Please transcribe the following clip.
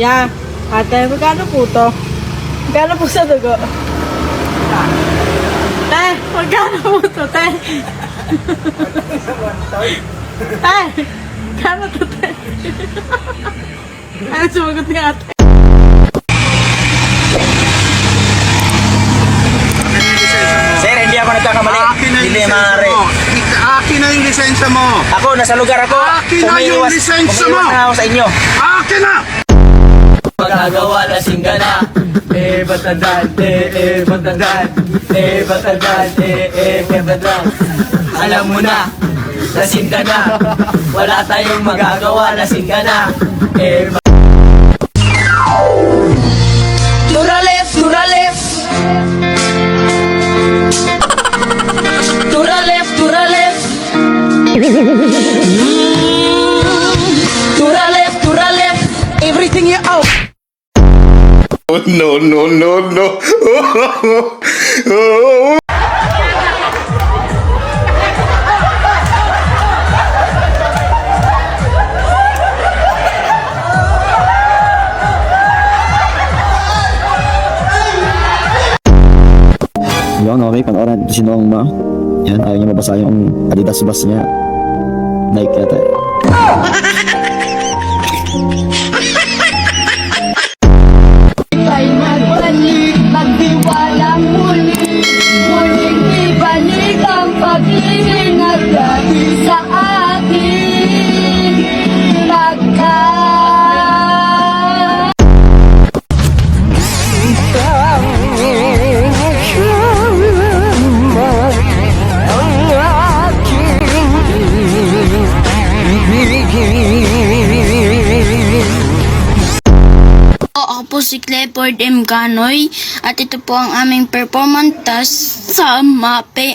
Yeah. Ate, magkano po to? Magkano po sa dugo? Te, magkano po to, te? Te, magkano to, te? Ano sumagot ni ate? Sir, hindi ako nagkakamali. Akin na yung Hindi lisensya maaari. mo. Akin na yung lisensya mo. Ako, nasa lugar ako. Akin na yung lisensya mo. Umiiwas na ako sa inyo. Akin na! Magagawa lasing ka na. Batandaan, batandaan, batandaan, batandaan. Alam mo na, lasing ka na. Wala tayong magagawa, lasing ka na. To the left, to the left. To the left, to the left. To the left, to the left. Everything you out. No, no, no, no. Yun, okay, panoorin si Noong Ma. Yan, ayaw niya mabasa yung Adidas bus niya. Nike yata. Ay magbalik, magdiwala muli. Muling ibalik ang pag-iingat dati sa ating Ako po si Clifford M. Canoy at ito po ang aming performance task sa MAPE.